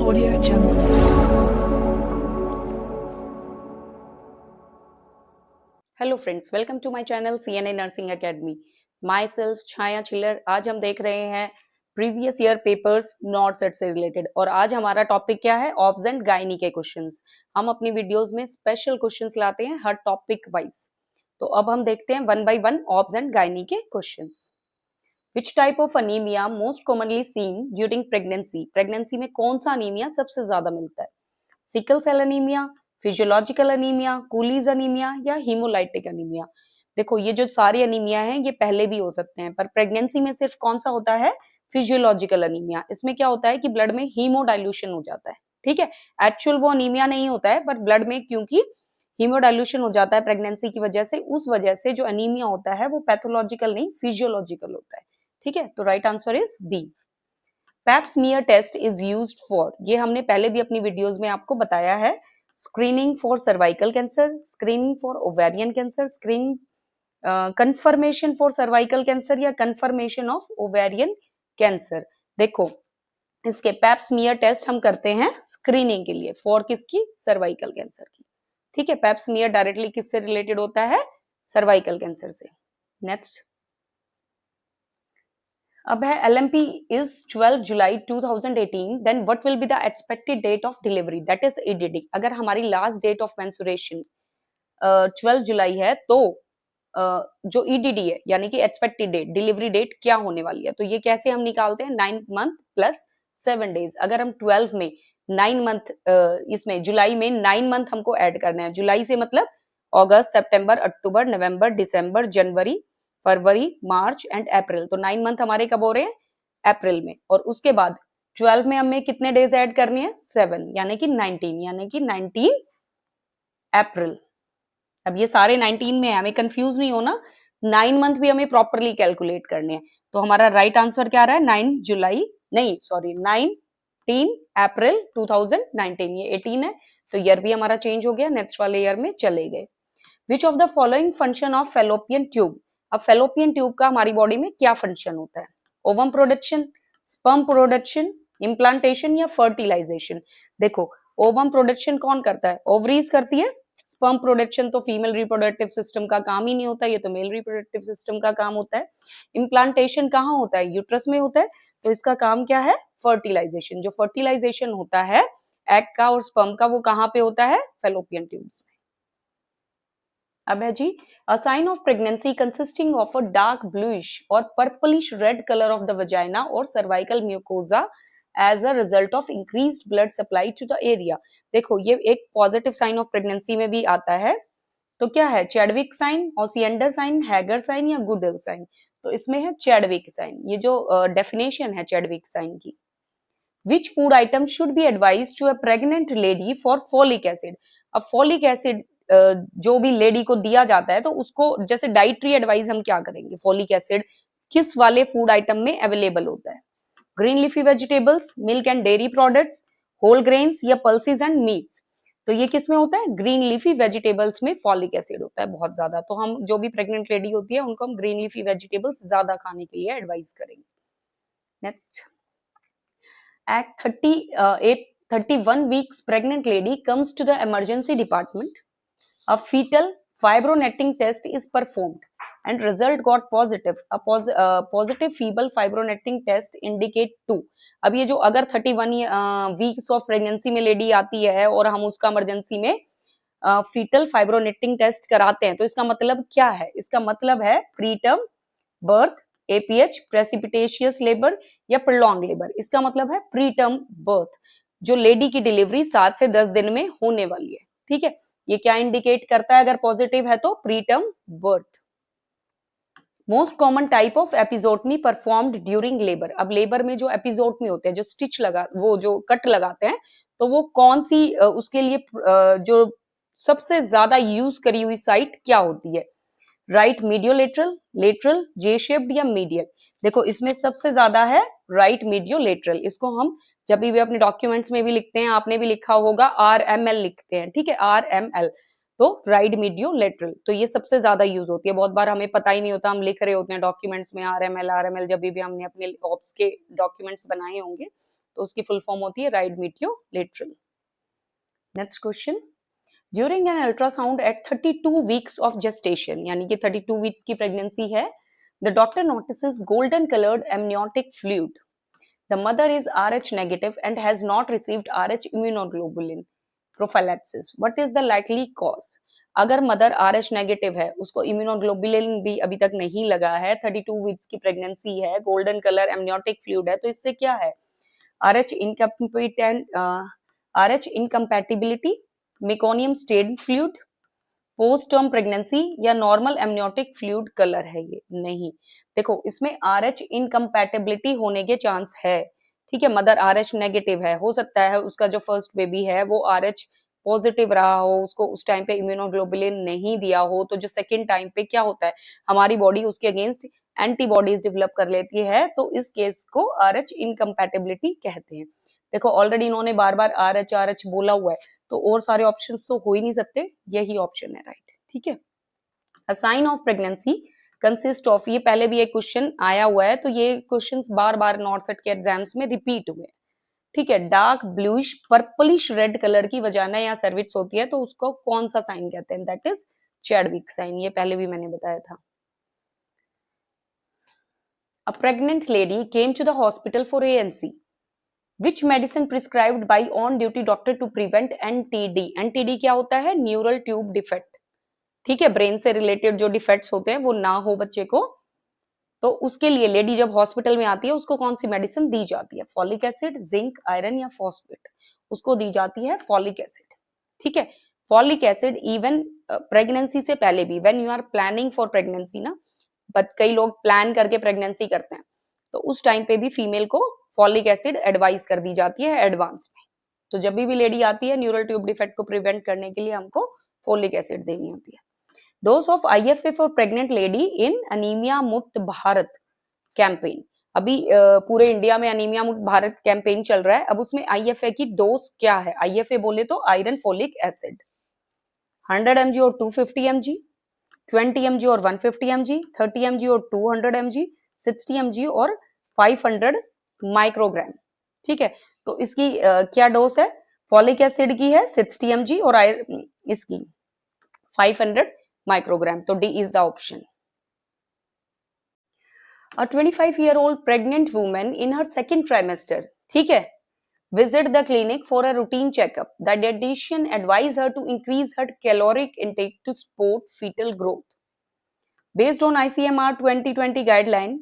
Audio Jungle. Hello friends, welcome to my channel CNA nursing academy. Myself Chhaya Chillar. आज हम देख रहे हैं previous year papers NORCET से रिलेटेड, और आज हमारा टॉपिक क्या है? ऑब्स एंड गायनी के क्वेश्चंस। हम अपनी वीडियोस में स्पेशल क्वेश्चंस लाते हैं हर टॉपिक वाइज। तो अब हम देखते हैं one by one obs and gynae के questions. Which type of anaemia most commonly seen during pregnancy? Pregnancy में कौन सा अनीमिया सबसे ज्यादा मिलता है? Sickle cell anaemia, physiological anaemia, Cooley's anaemia या हीमोलाइटिक अनीमिया? देखो, ये जो सारे अनीमिया हैं ये पहले भी हो सकते हैं, पर प्रेगनेंसी में सिर्फ कौन सा होता है? Physiological anaemia. इसमें क्या होता है कि ब्लड में हीमोडाइल्यूशन हो जाता है। ठीक है, एक्चुअल वो अनीमिया नहीं होता है, पर ब्लड में क्योंकि हीमोडाइल्यूशन हो जाता है प्रेगनेंसी की वजह से, उस वजह से जो अनीमिया होता है वो पैथोलॉजिकल नहीं फिजियोलॉजिकल होता है। ठीक है, तो right answer is B. Pap smear test is used for, ये हमने पहले भी अपनी वीडियोस में आपको बताया है, screening for cervical cancer, screening for ovarian cancer, screening confirmation for cervical cancer या कंफर्मेशन ऑफ ओवेरियन कैंसर। देखो, इसके पैप स्मीयर टेस्ट हम करते हैं स्क्रीनिंग के लिए, फॉर किसकी? सर्वाइकल कैंसर की। ठीक है, पैप स्मीयर डायरेक्टली किससे रिलेटेड होता है? सर्वाइकल कैंसर से। नेक्स्ट अब है LMP is 12 July 2018, then what will be the expected date of delivery, that is EDD। अगर हमारी लास्ट डेट ऑफ मेंस्ट्रुएशन 12 जुलाई है तो जो EDD है यानी कि एक्सपेक्टेड डेट, डिलीवरी डेट क्या होने वाली है? तो ये कैसे हम निकालते हैं? 9 मंथ प्लस 7 डेज। अगर हम 12 में 9 मंथ, इसमें जुलाई में 9 मंथ हमको ऐड करना है। जुलाई से मतलब अगस्त, सितंबर, अक्टूबर, नवंबर, दिसंबर, जनवरी, फरवरी, मार्च एंड अप्रैल। तो 9 मंथ हमारे कब हो रहे हैं? अप्रैल में। और उसके बाद 12 में हमें कितने डेज ऐड करने हैं? 7, यानी कि 19, यानी कि 19 अप्रैल। अब ये सारे 19 में है, हमें कंफ्यूज नहीं होना। 9 मंथ भी हमें प्रॉपरली कैलकुलेट करने हैं। तो हमारा राइट आंसर क्या आ रहा है? 9 जुलाई, नहीं सॉरी, 19 अप्रैल 2019। ये 18 है तो ईयर भी हमारा चेंज हो गया, नेक्स्ट वाले ईयर में चले गए। Which of the following function of fallopian tube? अब फेलोपियन ट्यूब का हमारी बॉडी में क्या फंक्शन होता है? Ovum production, sperm production, implantation या फर्टिलाइजेशन? देखो, ओवम प्रोडक्शन कौन करता है? ओवरीज करती है। स्पर्म प्रोडक्शन तो फीमेल रिप्रोडक्टिव सिस्टम का काम ही नहीं होता, ये तो मेल रिप्रोडक्टिव सिस्टम का काम होता है। इम्प्लांटेशन कहाँ होता है? यूट्रस में होता है, तो इसका काम क्या है? फर्टिलाइजेशन। जो फर्टिलाइजेशन होता है एग का और स्पर्म का, वो कहाँ पे होता है? फेलोपियन ट्यूब्स में। अब है जी, a sign of pregnancy consisting of a dark bluish और purplish red colour of the vagina और cervical mucosa as a result of increased blood supply to the area. देखो, ये एक पॉजिटिव साइन ऑफ प्रेगनेंसी में भी आता है। तो क्या है? Chadwick sign, Osiander sign, Hegar sign या गुडल साइन? तो इसमें है चैडविक साइन। ये जो डेफिनेशन है चैडविक साइन की। Which food item should be advise to a pregnant lady for folic acid? अब फॉलिक एसिड जो भी लेडी को दिया जाता है, तो उसको जैसे डाइटरी एडवाइस हम क्या करेंगे? फॉलिक एसिड किस वाले फूड आइटम में अवेलेबल होता है? Green leafy vegetables, milk and dairy products, whole grains या पल्सेस एंड मीट्स? तो ये किस में होता है? ग्रीन लीफी वेजिटेबल्स में फॉलिक एसिड होता है बहुत ज्यादा। तो हम जो भी प्रेग्नेंट लेडी होती है उनको हम ग्रीन लीफी वेजिटेबल्स ज्यादा खाने के लिए एडवाइस करेंगे। Next, at 31 weeks pregnant lady comes to the emergency department. A fetal fibronectin test is performed and result got positive. A positive fetal fibronectin test indicate to, अब ये जो अगर 31 weeks of pregnancy में lady आती है और हम उसका इमरजेंसी में फीटल फाइब्रोनेक्टिन टेस्ट कराते हैं, तो इसका मतलब क्या है? इसका मतलब है प्रीटर्म बर्थ, एपीएच, प्रेसिपिटेशियस लेबर या प्रोलॉन्ग लेबर। इसका मतलब है प्रीटर्म बर्थ, जो लेडी की डिलीवरी 7 से 10 दिन में होने वाली है। ठीक है, ये क्या इंडिकेट करता है? अगर पॉजिटिव है तो preterm birth. Most common type of episiotomy performed during labour. अब लेबर में जो एपिजोटमी होते हैं, जो स्टिच लगा, वो जो कट लगाते हैं, तो वो कौन सी उसके लिए जो सबसे ज्यादा यूज करी हुई साइट क्या होती है? राइट मीडियोलेटरल, लेटरल, जे शेप्ड या मीडियल? देखो, इसमें सबसे ज्यादा है राइट मीडियोलेटरल। इसको हम जब भी अपने डॉक्यूमेंट्स में भी लिखते हैं, आपने भी लिखा होगा RML लिखते हैं। ठीक है, RML। तो राइट मीडियो लेटरल, तो ये सबसे ज्यादा यूज होती है। बहुत बार हमें पता ही नहीं होता, हम लिख रहे होते हैं डॉक्यूमेंट्स में आरएमएल जब भी हमने अपने ऑप्स के डॉक्यूमेंट्स बनाए होंगे तो उसकी फुल फॉर्म होती है right mediolateral. Next question, during an ultrasound at 32 weeks of gestation, यानी कि 32 वीक्स की प्रेगनेंसी है, the doctor notices golden coloured amniotic fluid, the mother is RH negative and has not received RH immunoglobulin prophylaxis, what is the likely cause. अगर mother RH negative है, उसको immunoglobulin भी अभी तक नहीं लगा है, 32 वीक्स की प्रेगनेंसी है, गोल्डन कलर एमनियोटिक फ्लूइड है, तो इससे क्या है, RH incompatibility, meconium stain fluid, post term pregnancy, या नॉर्मल एमनियोटिक फ्लूइड कलर है ये। नहीं, देखो इसमें RH इनकम्पैटिबिलिटी होने के चांस है, ठीक है। मदर RH नेगेटिव है, हो सकता है उसका जो फर्स्ट बेबी है वो RH पॉजिटिव रहा हो, उसको उस टाइम पे इम्यूनोग्लोबुलिन नहीं दिया हो, तो जो सेकेंड टाइम पे क्या होता है, हमारी बॉडी उसके अगेंस्ट एंटीबॉडीज डेवलप कर लेती है, तो इस केस को RH इनकम्पैटिबिलिटी कहते हैं। देखो ऑलरेडी इन्होंने बार बार RH बोला हुआ है, तो और सारे ऑप्शन तो हो ही नहीं सकते, यही ऑप्शन है राइट, ठीक है। A sign of pregnancy consist of, ये पहले भी एक क्वेश्चन आया हुआ है, तो ये क्वेश्चंस बार बार नॉर्थ सेट के एग्जाम्स में रिपीट हुए, ठीक है। Dark bluish purplish red colour की वजाना या सर्विक्स होती है, तो उसको कौन सा साइन कहते हैं, दैट इज चैडविक साइन, ये पहले भी मैंने बताया था। A pregnant lady came to the hospital for ANC. Which medicine prescribed by on-duty doctor to prevent NTD? NTD क्या होता है, न्यूरल ट्यूब डिफेक्ट, ठीक है। ब्रेन से रिलेटेड जो डिफेक्ट्स होते हैं वो ना हो बच्चे को, तो उसके लिए लेडी जब हॉस्पिटल में आती है उसको कौन सी मेडिसिन दी जाती है, फॉलिक एसिड, जिंक, आयरन या फॉस्फेट, उसको दी जाती है फॉलिक एसिड, ठीक है। फॉलिक एसिड इवन प्रेगनेंसी से पहले भी, when you are planning for pregnancy ना, बट कई लोग प्लान करके प्रेगनेंसी करते हैं, तो उस टाइम पे भी फीमेल को फॉलिक एसिड एडवाइस कर दी जाती है एडवांस में। तो जब भी लेडी आती है न्यूरल ट्यूब डिफेक्ट को प्रिवेंट करने के लिए हमको फॉलिक एसिड देनी होती है। Dose of IFA for pregnant lady in anaemia मुक्त भारत कैंपेन, अभी पूरे इंडिया में अनीमिया मुक्त भारत कैंपेन चल रहा है, अब उसमें IFA की डोज क्या है, IFA बोले तो आयरन फोलिक एसिड, 100 mg और 250 mg, 20 mg और 150 mg, 30 mg और 200 mg, 60 mg और 500 माइक्रोग्राम, ठीक है। तो इसकी क्या डोज है, फॉलिक एसिड की है 60 mg और इसकी 500 microgram, तो D is the option. A 25-year-old pregnant woman in her second trimester, ठीक है, visit the clinic for a routine checkup. The dietitian advised her to increase her caloric intake to support fetal growth. Based on ICMR 2020 guideline,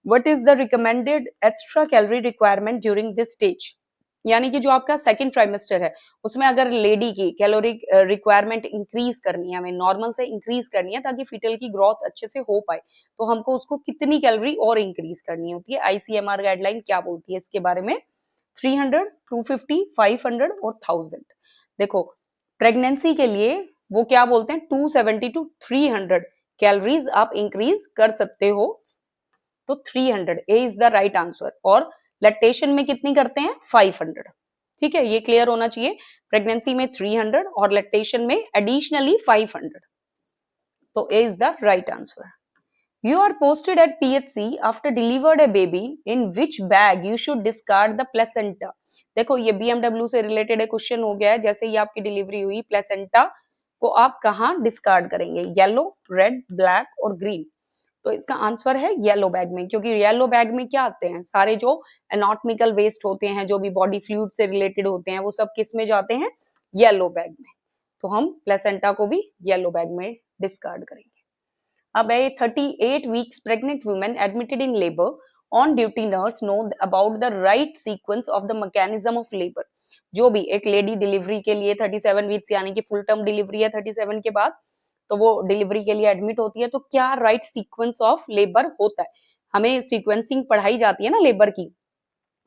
what is the recommended extra calorie requirement during this stage? यानी कि जो आपका second trimester है उसमें अगर lady की calorie requirement increase करनी है, हमें नॉर्मल से इंक्रीज करनी है ताकि फीटल की ग्रोथ अच्छे से हो पाए, तो हमको उसको कितनी कैलोरी और इंक्रीज करनी होती है, ICMR गाइडलाइन क्या बोलती है इसके बारे में, 300, 250, 500 और 1000। देखो प्रेगनेंसी के लिए वो क्या बोलते हैं, 270 to 300 कैलोरीज आप इंक्रीज कर सकते हो, तो 300 ए इज द राइट आंसर। और लैक्टेशन में कितनी करते हैं, 500, ठीक है, ये क्लियर होना चाहिए। प्रेगनेंसी में 300 और लैक्टेशन में एडिशनली 500, तो A is the right answer. You are posted at PHC after delivered a baby. In which bag you should discard the placenta? देखो ये BMW से रिलेटेड क्वेश्चन हो गया है, जैसे ही आपकी डिलीवरी हुई प्लेसेंटा को आप कहाँ डिस्कार्ड करेंगे, येलो, रेड, ब्लैक और ग्रीन, तो इसका आंसर है येलो बैग में, क्योंकि येलो बैग में क्या आते हैं, सारे जो एनाटॉमिकल वेस्ट होते हैं, जो भी बॉडी फ्लूइड से रिलेटेड होते हैं, वो सब किस में जाते हैं, येलो बैग में, तो हम प्लेसेंटा को भी येलो बैग में डिस्कार्ड करेंगे। अब ए 38 weeks pregnant women admitted in labour, on duty nurse know about the right sequence of the mechanism of labour. जो भी एक लेडी डिलीवरी के लिए 37 वीक्स यानी कि फुल टर्म डिलीवरी है 37 के बाद, तो वो डिलीवरी के लिए एडमिट होती है, तो क्या राइट सीक्वेंस ऑफ लेबर होता है, हमें सीक्वेंसिंग पढ़ाई जाती है ना लेबर की,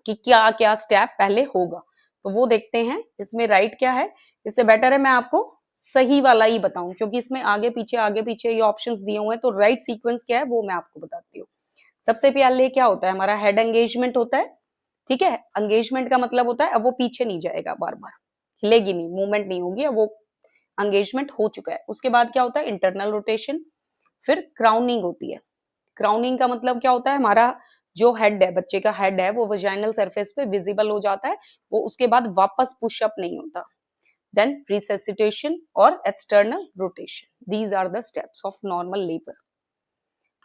कि क्या क्या स्टेप पहले होगा, तो वो देखते हैं इसमें राइट क्या है। इससे बेटर है मैं आपको सही वाला ही बताऊं, क्योंकि इसमें आगे पीछे ये ऑप्शंस दिए हुए हैं, तो राइट सीक्वेंस क्या है वो मैं आपको बताती हूँ। सबसे पहले क्या होता है, हमारा हेड एंगेजमेंट होता है, ठीक है, एंगेजमेंट का मतलब होता है अब वो पीछे नहीं जाएगा, बार बार हिलेगी नहीं, मूवमेंट नहीं होगी, अब वो एंगेजमेंट हो चुका है। उसके बाद क्या होता है, इंटरनल रोटेशन, फिर क्राउनिंग होती है। क्राउनिंग का मतलब क्या होता है, हमारा जो हेड है, बच्चे का हेड है, वो वजाइनल सरफेस पे विजिबल हो जाता है, वो उसके बाद वापस पुशअप नहीं होता। देन रिससिटेशन और external rotation, these are the steps of normal labour.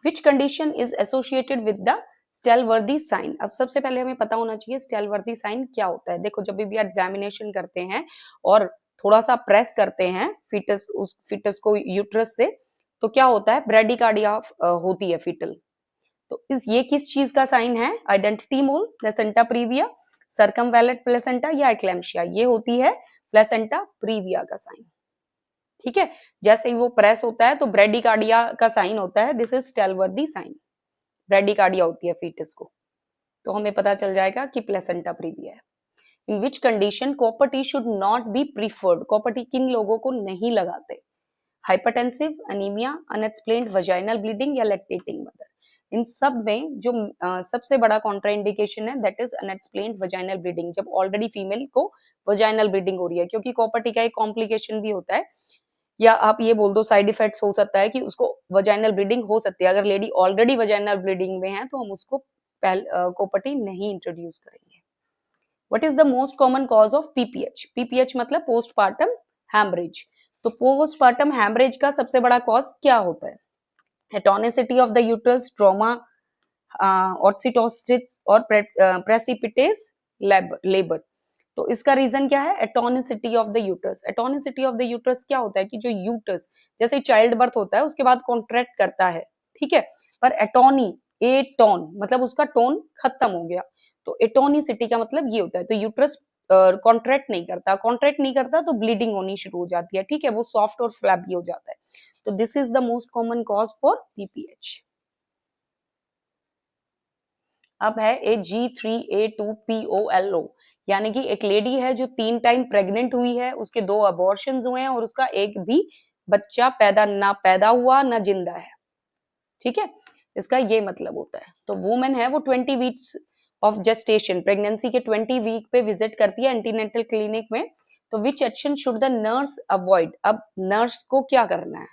Which condition is associated with the Stallworthy sign. अब सबसे पहले हमें पता होना चाहिए स्टेलवर्दी साइन क्या होता है। देखो, जब भी एग्जामिनेशन करते हैं और थोड़ा सा प्रेस करते हैं फीटस, उस फीटस को यूट्रस से, तो क्या होता है, ब्रेडिकार्डिया होती है फीटल। तो ये किस चीज का साइन है, आइडेंटिटी मोल, प्लेसेंटा प्रीविया, सर्कमवैलेंट प्लेसेंटा या एक्लेम्शिया, ये होती है प्लेसेंटा प्रीविया का साइन। ठीक है, जैसे ही वो प्रेस होता है तो ब्रेडिकार्डिया का साइन होता है, दिस इज स्टेलवर्दी साइन। ब्रेडिकार्डिया होती है फीटस को, तो हमें पता चल जाएगा कि प्लेसेंटा प्रीविया है। In which condition copper T should not be preferred, copper T किन लोगों को नहीं लगाते, hypertensive, anaemia, unexplained vaginal bleeding या लैक्टेटिंग मदर। इन सब में जो सबसे बड़ा कॉन्ट्राइंडिकेशन है that is unexplained vaginal bleeding, जब ऑलरेडी फीमेल को वजाइनल ब्लीडिंग हो रही है, क्योंकि कॉपर टी का एक कॉम्प्लिकेशन भी होता है, या आप ये बोल दो साइड इफेक्ट्स हो सकता है कि उसको वजाइनल ब्लीडिंग हो सकती है। अगर लेडी ऑलरेडी वजाइनल ब्लीडिंग में है तो हम उसको कॉपर टी नहीं इंट्रोड्यूस करेंगे। What is the most common cause of PPH, PPH मतलब पोस्टपार्टम हैमरेज। तो पोस्टपार्टम हैमरेज का सबसे बड़ा कॉज क्या होता है, atonicity of the uterus, trauma, oxytocics और प्रेसिपिटेस लेबर। तो इसका रीजन क्या है, atonicity of the uterus. Atonicity of the uterus क्या होता है कि जो यूट्रस जैसे चाइल्ड बर्थ होता है उसके बाद कॉन्ट्रैक्ट करता है, ठीक है, पर एटोनी, ए टोन मतलब उसका टोन खत्म हो गया, तो एटोनिसिटी का मतलब ये होता है। तो यूट्रस कॉन्ट्रैक्ट नहीं करता, कॉन्ट्रैक्ट नहीं करता तो ब्लीडिंग होनी शुरू हो जाती है, ठीक है, वो सॉफ्ट और फ्लैबी हो जाता है। तो this is the most common cause for PPH. अब है AG3A2POLO, यानी कि एक लेडी है जो 3 टाइम प्रेग्नेंट हुई है, उसके 2 अबॉर्शंस हुए हैं और उसका एक भी बच्चा पैदा हुआ ना जिंदा है, ठीक है, इसका ये मतलब होता है। तो वुमेन है वो 20 वीक्स ऑफ जेस्टेशन, प्रेगनेंसी के 20 वीक पे विजिट करती है एंटीनेटल क्लिनिक में। तो विच action should the nurse avoid, अब नर्स को क्या करना है,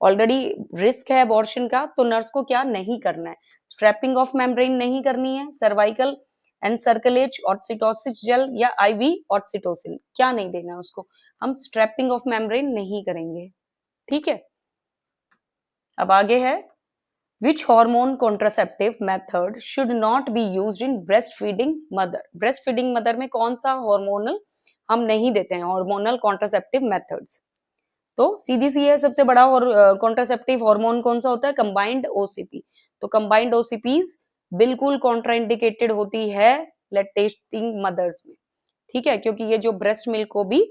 ऑलरेडी रिस्क है अबॉर्शन का, तो नर्स को क्या नहीं करना है, स्ट्रैपिंग ऑफ मेम्ब्रेन नहीं करनी है, सर्वाइकल एनसर्कलेज ऑक्सीटोसिस जेल या आईवी ऑक्सीटोसिन क्या नहीं देना है उसको, हम स्ट्रैपिंग ऑफ मेम्ब्रेन नहीं करेंगे, ठीक है। अब आगे है which hormone contraceptive method should not be used in breastfeeding mother, breastfeeding mother में कौन सा हार्मोनल हम नहीं देते हैं, हार्मोनल कॉन्ट्रासेप्टिव मेथड्स। तो सीधी सी है, सबसे बड़ा और कॉन्ट्रासेप्टिव हार्मोन कौन सा होता है, कंबाइंड ओसीपी। तो कंबाइंड ओसीपीज बिल्कुल कॉन्ट्राइंडिकेटेड होती है लैक्टेटिंग मदर्स में, ठीक है, क्योंकि ये जो ब्रेस्ट मिल्क को भी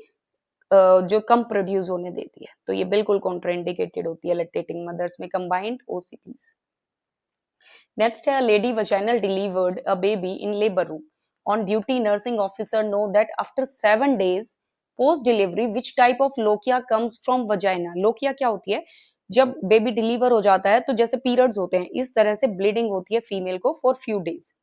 जो कम प्रोड्यूस होने देती है, तो ये बिल्कुल कॉन्ट्राइंडिकेटेड होती है लैक्टेटिंग मदर्स में combined OCPs. Next, a lady vaginal delivered a baby in labor room. On duty nursing officer know that after 7 days post delivery which type of lochia comes from vagina. Lochia क्या होती है, जब baby deliver हो जाता है तो जैसे periods होते हैं इस तरह से ब्लीडिंग होती है फीमेल को फॉर फ्यू डेज,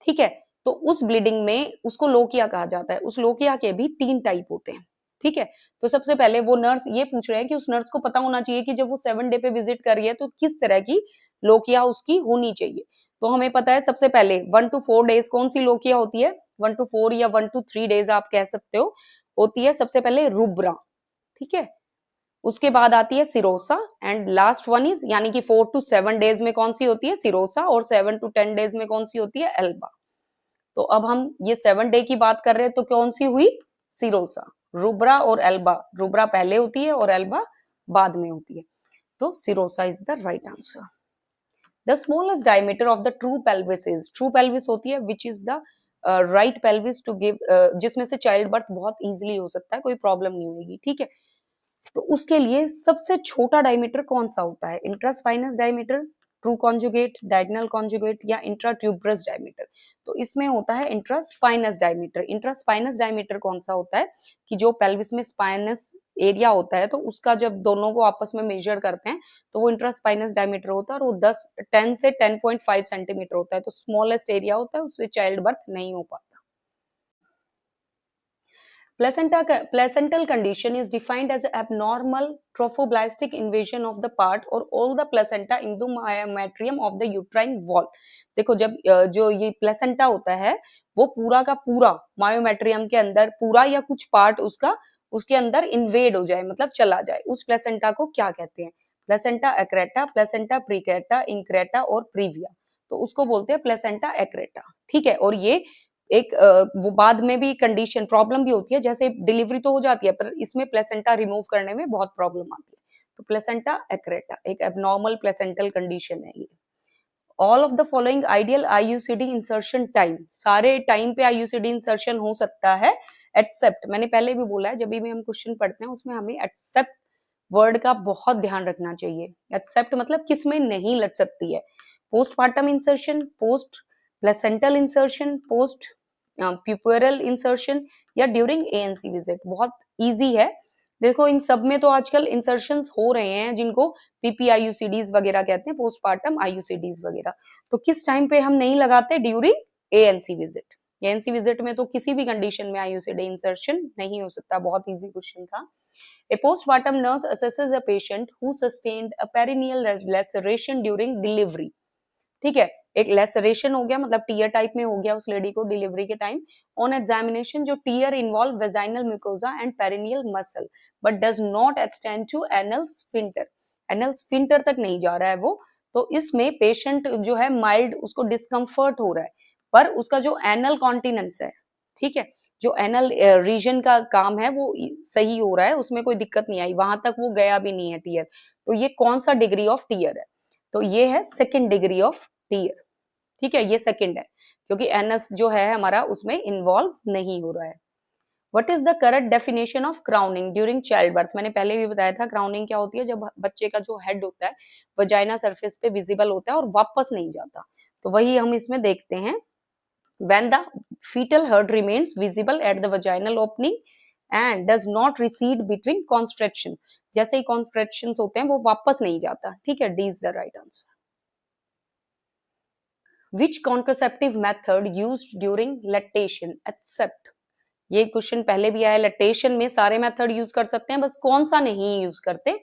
ठीक है। तो उस ब्लीडिंग में उसको लोकिया कहा जाता है। उस लोकिया के भी 3 टाइप होते हैं, ठीक है। तो सबसे पहले वो नर्स ये पूछ रहे हैं कि उस नर्स को पता होना चाहिए कि जब वो 7 डे पे विजिट कर रही है तो किस तरह की लोकिया उसकी होनी चाहिए। तो हमें पता है सबसे पहले 1 to 4 डेज कौन सी लोकिया होती है, 1 to 4 या 1 to 3 डेज आप कह सकते हो, होती है सबसे पहले रुब्रा, ठीक है। उसके बाद आती है serosa and last one is, यानी कि 4 to 7 डेज में कौन सी होती है सिरोसा और 7 to 10 डेज में कौन सी होती है एल्बा। तो अब हम ये 7 डे की बात कर रहे हैं तो कौन सी हुई सिरोसा, रुब्रा और एल्बा, रुब्रा पहले होती है और एल्बा बाद में होती है, तो cirrhosis is the right answer. The smallest diameter of the true pelvis is, true pelvis होती है which is the right pelvis to give, जिसमें से चाइल्ड बर्थ बहुत इजीली हो सकता है, कोई प्रॉब्लम नहीं होगी, ठीक है। तो उसके लिए सबसे छोटा डायमीटर कौन सा होता है, intraspinous diameter, true conjugate, diagonal conjugate या इंट्राट्यूबरस डायमीटर। तो इसमें होता है इंट्रास्पाइनस डायमीटर। इंट्रास्पाइनस डायमीटर कौन सा होता है कि जो पेल्विस में स्पाइनस एरिया होता है तो उसका जब दोनों को आपस में मेजर करते हैं तो वो इंट्रास्पाइनस डायमीटर होता है और वो 10 से 10.5 सेंटीमीटर होता है, तो स्मॉलेस्ट एरिया होता है, उससे चाइल्ड बर्थ नहीं हो पाता। Placental condition is defined as abnormal trophoblastic invasion of the part or all the placenta in the myometrium of the uterine wall. देखो जब जो ये प्लेसेंटा होता है वो पूरा का पूरा मायोमेट्रियम के अंदर पूरा या कुछ पार्ट उसका उसके अंदर इन्वेड हो जाए मतलब चला जाए, उस प्लेसेंटा को क्या कहते हैं? प्लेसेंटा एक्रेटा, प्लेसेंटा प्रीक्रेटा, इंक्रेटा और प्रीविया, तो उसको बोलते हैं प्लेसेंटा एक्रेटा। ठीक है, और ये एक वो बाद में भी कंडीशन प्रॉब्लम भी होती है, जैसे डिलीवरी तो हो जाती है पर इसमें प्लेसेंटा रिमूव करने में बहुत प्रॉब्लम आती है। तो प्लेसेंटा एक्रेटा एक एबनॉर्मल प्लेसेंटल कंडीशन है ये। All of the following ideal IUCD insertion time, सारे टाइम पे आईयूसीडी इंसर्शन हो सकता है एक्सेप्ट, मैंने पहले भी बोला है जब भी हम क्वेश्चन पढ़ते हैं उसमें हमें एक्सेप्ट वर्ड का बहुत ध्यान रखना चाहिए। एक्सेप्ट मतलब किसमें नहीं लग सकती है? Postpartum insertion, post placental insertion, post puerperal insertion या ड्यूरिंग एएनसी विजिट। बहुत इजी है, देखो इन सब में तो आजकल इंसर्शंस हो रहे हैं जिनको पीपीआईयूसीडीज वगैरह कहते हैं, पोस्टपार्टम आईयूसीडीज वगैरह। तो किस टाइम पे हम नहीं लगाते? During ANC visit. ANC visit में तो किसी भी कंडीशन में आईयूसीडी इंसर्शन नहीं हो सकता। बहुत इजी क्वेश्चन था। A postpartum nurse assesses a patient who sustained a perineal laceration during delivery. ठीक है, एक लेसरेशन हो गया मतलब टीयर टाइप में हो गया उस लेडी को डिलीवरी के टाइम। ऑन एग्जामिनेशन जो tear involve vaginal mucosa and perineal muscle but does not extend to anal sphincter, anal sphincter तक नहीं जा रहा है वो, तो इसमें पेशेंट जो है माइल्ड उसको डिस्कम्फर्ट हो रहा है, पर उसका जो एनल कॉन्टिनेंस है, ठीक है, जो एनल रीजन का काम है वो सही हो रहा है, उसमें कोई दिक्कत नहीं आई, वहां तक वो गया भी नहीं है टीयर। तो ये कौन सा डिग्री ऑफ टीयर है? तो ये है सेकेंड डिग्री ऑफ टीयर। ठीक है, ये सेकेंड है क्योंकि एनएस जो है हमारा उसमें इन्वॉल्व नहीं हो रहा है। What is the correct definition of crowning during child birth? मैंने पहले भी बताया था क्राउनिंग क्या होती है, जब बच्चे का जो हेड होता है वजाइना सरफेस पे विजिबल होता है और वापस नहीं जाता। तो वही हम इसमें देखते हैं, when the fetal head remains visible at the vaginal opening and does not recede between contractions, जैसे ही contractions होते हैं वो वापस नहीं जाता। ठीक है, D is the right answer. Which contraceptive method used during lactation except, ये क्वेश्चन पहले भी आया, लैक्टेशन में सारे मेथड यूज कर सकते हैं, बस कौन सा नहीं यूज करते?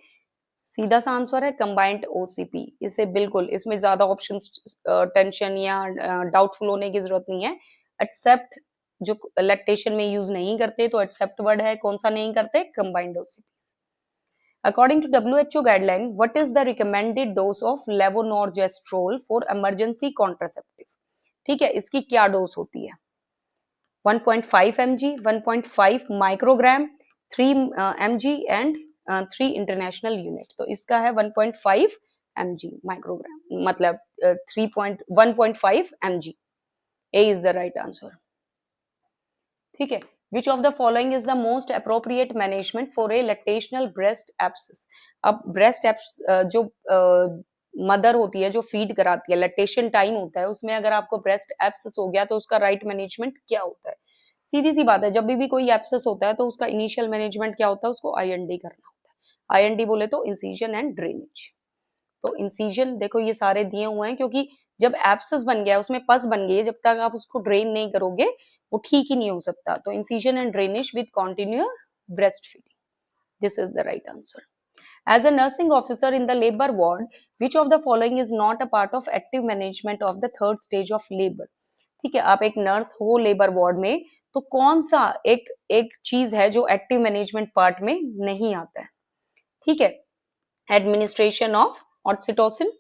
सीधा सा आंसर है कंबाइंड ओसीपी। इसे बिल्कुल, इसमें ज्यादा ऑप्शंस टेंशन या डाउटफुल होने की जरूरत नहीं है। एक्सेप्ट जो लैक्टेशन में यूज नहीं करते, तो एक्सेप्ट वर्ड है, कौन सा नहीं करते? Combined OCP. According to WHO guideline, what is the recommended dose of levonorgestrel for emergency contraceptive? ठीक है, इसकी क्या डोज होती है? 1.5 mg, 1.5 microgram, 3 mg and 3 international unit. तो इसका है 1.5 mg माइक्रोग्राम, मतलब 1.5 mg। A is the right answer. ठीक है, which of the following is the most appropriate management for a lactational breast abscess? अब breast abscess जो मदर होती है जो फीड कराती है, लैक्टेशन टाइम होता है, उसमें अगर आपको ब्रेस्ट एब्सेस हो गया तो उसका राइट मैनेजमेंट क्या होता है? सीधी सी बात है, जब भी कोई एब्सेस होता है तो उसका इनिशियल मैनेजमेंट क्या होता है? उसको आईएनडी करना होता है। आईएनडी बोले तो इंसिजन एंड ड्रेनेज। तो इंसिजन देखो ये सारे दिए हुए हैं क्योंकि जब एब्सेस बन गया उसमें पस बन गई है, जब तक आप उसको ड्रेन नहीं करोगे वो ठीक ही नहीं हो सकता। तो incision and drainage with continuous breast feeding, this is the right answer. As a nursing officer in the labor ward, which of the following is not a part of active management of the third stage of labor? ठीक है, आप एक nurse हो labour ward में, तो कौन सा एक चीज है जो एक्टिव मैनेजमेंट पार्ट में नहीं आता है? ठीक है, एडमिनिस्ट्रेशन ऑफ ऑक्सीटोसिन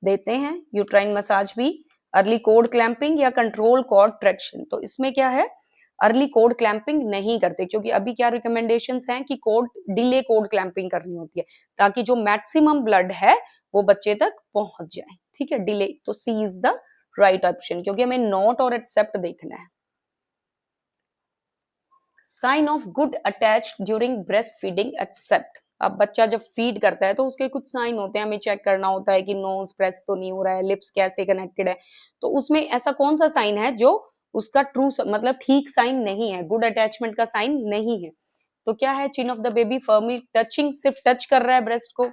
देते हैं, यूट्राइन मसाज भी, अर्ली कोड क्लैंपिंग या कंट्रोल कॉर्ड ट्रैक्शन। तो इसमें क्या है? अर्ली कोड क्लैंपिंग नहीं करते क्योंकि अभी क्या रिकमेंडेशंस हैं कि डिले कोड क्लैंपिंग करनी होती है ताकि जो मैक्सिमम ब्लड है वो बच्चे तक पहुंच जाए। ठीक है, डिले। तो C is the right option क्योंकि हमें नॉट और एक्सेप्ट देखना है। Sign of good attached during breast feeding except. अब बच्चा जब फीड करता है तो उसके कुछ साइन होते हैं, हमें चेक करना होता है कि नोज प्रेस तो नहीं हो रहा है, लिप्स कैसे कनेक्टेड है। तो उसमें ऐसा कौन सा साइन है जो उसका ट्रू मतलब ठीक साइन नहीं है, गुड अटैचमेंट का साइन नहीं है? तो क्या है? Chin of the baby firmly touching, सिर्फ टच कर रहा है ब्रेस्ट को,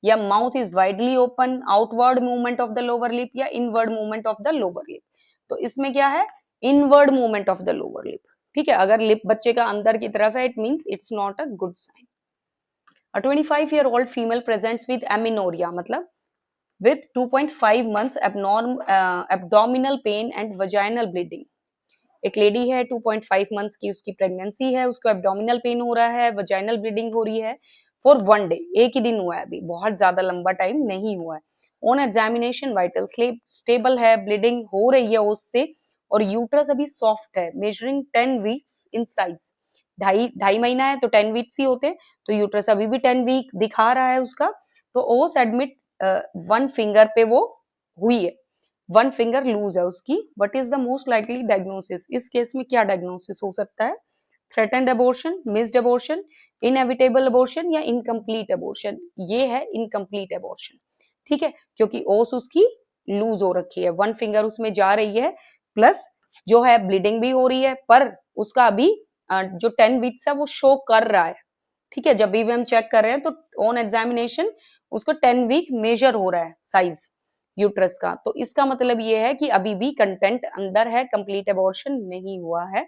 या mouth is widely open, outward movement of the lower lip या inward movement of the lower lip. तो इसमें क्या है? Inward movement of the lower lip. ठीक है, अगर लिप बच्चे का अंदर की तरफ है, it means it's not a good sign. A 25-year-old female presents with amenorrhea, मतलब with 2.5 months abdominal pain and vaginal bleeding। एक लेडी है, 2.5 मंथ्स की उसकी प्रेगनेंसी है, उसको एब्डोमिनल पेन हो रहा है, वजाइनल ब्लीडिंग हो रही है फॉर 1 डे, एक ही दिन हुआ है, अभी बहुत ज्यादा लंबा टाइम नहीं हुआ है। ऑन एग्जामिनेशन वाइटल स्टेबल है, ब्लीडिंग हो रही है उससे, और यूट्रस अभी सॉफ्ट है, मेजरिंग 10 वीक्स इन साइज। ढाई ढाई महीना है तो 10 वीक्स ही होते हैं, तो यूट्रस अभी भी 10 वीक दिखा रहा है उसका। तो ओस एडमिट 1 फिंगर पे वो हुई है, 1 फिंगर लूज है उसकी। What is the most likely diagnosis, इस केस में क्या डायग्नोसिस हो सकता है? Threatened abortion, missed abortion, inevitable abortion या इनकम्प्लीट अबॉर्शन। ये है इनकम्प्लीट अबॉर्शन, ठीक है, क्योंकि ओस उसकी लूज हो रखी है, 1 फिंगर उसमें जा रही है, प्लस जो है ब्लीडिंग भी हो रही है, पर उसका अभी जो 10 वीक्स है वो शो कर रहा है, ठीक है। जब भी हम चेक कर रहे हैं तो ऑन एग्जामिनेशन उसको 10 वीक मेजर हो रहा है साइज यूट्रस का, तो इसका मतलब ये है कि अभी भी कंटेंट अंदर है, कंप्लीट अबॉर्शन नहीं हुआ है,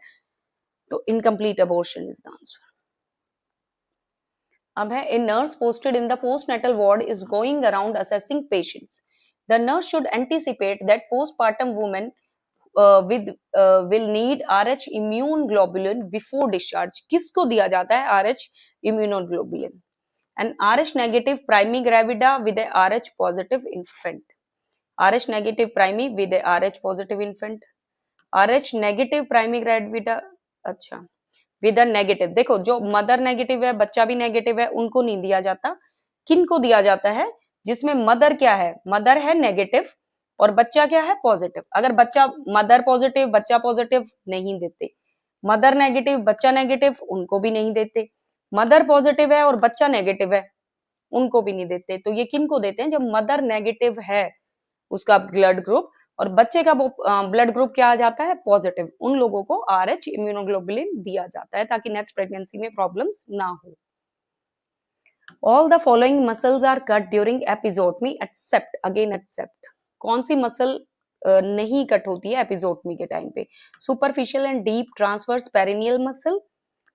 तो incomplete abortion is the answer. अब है, a nurse posted in the postnatal ward is going around assessing patients. The nurse should anticipate that postpartum women with will need RH immune globulin before discharge। किसको दिया जाता है RH immunoglobulin? And RH negative priming gravida with a RH positive infant। RH negative priming with a RH positive infant। RH negative priming gravida, अच्छा, with a negative. देखो जो mother negative है, बच्चा भी नेगेटिव है, उनको नहीं दिया जाता। किनको दिया जाता है? जिसमें मदर क्या है, मदर है नेगेटिव और बच्चा क्या है पॉजिटिव। अगर बच्चा मदर पॉजिटिव बच्चा पॉजिटिव नहीं देते, मदर नेगेटिव बच्चा नेगेटिव उनको भी नहीं देते, मदर पॉजिटिव है और बच्चा नेगेटिव है उनको भी नहीं देते। तो ये किनको देते हैं? जब मदर नेगेटिव है उसका ब्लड ग्रुप और बच्चे का वो ब्लड ग्रुप क्या आ जाता है पॉजिटिव, उन लोगों को RH इम्यूनोग्लोबुलिन दिया जाता है ताकि नेक्स्ट प्रेगनेंसी में प्रॉब्लम्स ना हो। All the following muscles are cut during episiotomy except, again except, कौन सी मसल नहीं कट होती है एपिजोटमी के टाइम पे? Superficial and deep transverse perineal muscle,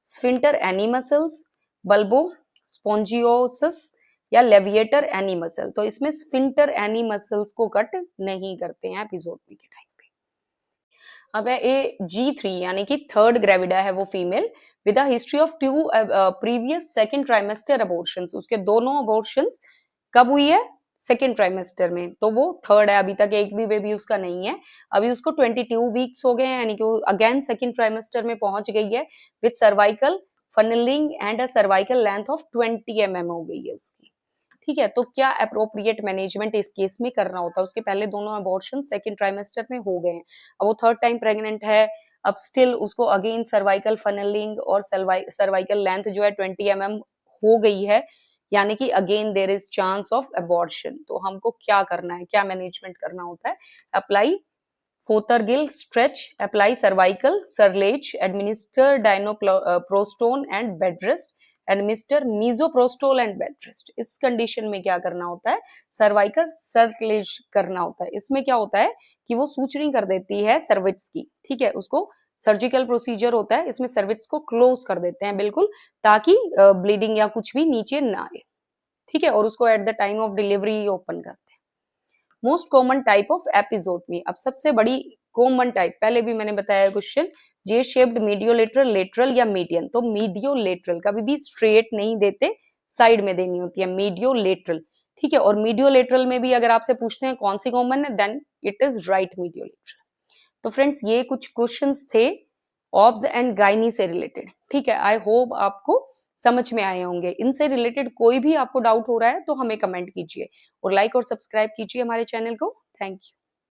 sphincter ani muscles, bulbo spongiosus या लेविएटर एनी मसल। तो इसमें स्फिंटर एनी मसल्स को कट नहीं करते हैं एपिजोटमी के टाइम पे। अब है ए G3 यानी कि थर्ड ग्रेविडा है वो female, with a history of 2 previous second trimester abortions. उसके दोनों अबॉर्शंस कब हुई है? सेकंड ट्राइमेस्टर में, तो वो थर्ड है, अभी तक एक भी बेबी उसका नहीं है। अभी उसको 22 वीक्स हो गए हैं, यानी कि वो अगेन सेकंड ट्राइमेस्टर में पहुंच गई है, with cervical funnelling and a cervical length of 20 mm हो गई है उसकी, ठीक है। तो क्या अप्रोप्रिएट मैनेजमेंट इस केस में करना होता है? उसके पहले दोनों अबॉर्शन सेकंड ट्राइमेस्टर में हो गए हैं, अब वो थर्ड टाइम प्रेग्नेंट है, अब स्टिल उसको अगेन सर्वाइकल फनलिंग और सर्वाइकल लेंथ जो है 20 mm हो गई है, यानी कि again there is chance of abortion. तो हमको क्या करना है, क्या मैनेजमेंट करना होता है? Apply Fothergill stretch, apply cervical serralage, administer dinoprostone and bed rest, administer misoprostol and bed rest। इस कंडीशन में क्या करना होता है? सर्वाइकल सर्कुलेज करना होता है। इसमें क्या होता है कि वो सूचरिंग कर देती है सर्विक्स की, ठीक है, उसको सर्जिकल प्रोसीजर होता है, इसमें सर्विक्स को क्लोज कर देते हैं बिल्कुल, ताकि ब्लीडिंग या कुछ भी नीचे ना आए, ठीक है, और उसको at the time of delivery open करते हैं। मोस्ट कॉमन टाइप ऑफ एपिजोटमी, अब सबसे बड़ी कॉमन टाइप, पहले भी मैंने बताया क्वेश्चन, जे शेप्ड मीडियोलेटरल लेटरल या मीडियन। तो मीडियोलेटरल कभी भी स्ट्रेट नहीं देते, साइड में देनी होती है मीडियोलेटरल, ठीक है। और मीडियोलेटरल में भी अगर आपसे पूछते हैं कौन सी कॉमन है, then it is right mediolateral. तो फ्रेंड्स ये कुछ क्वेश्चंस थे ऑब्स एंड गायनी से रिलेटेड, ठीक है। आई होप आपको समझ में आए होंगे। इनसे रिलेटेड कोई भी आपको डाउट हो रहा है तो हमें कमेंट कीजिए और लाइक और सब्सक्राइब कीजिए हमारे चैनल को। Thank you.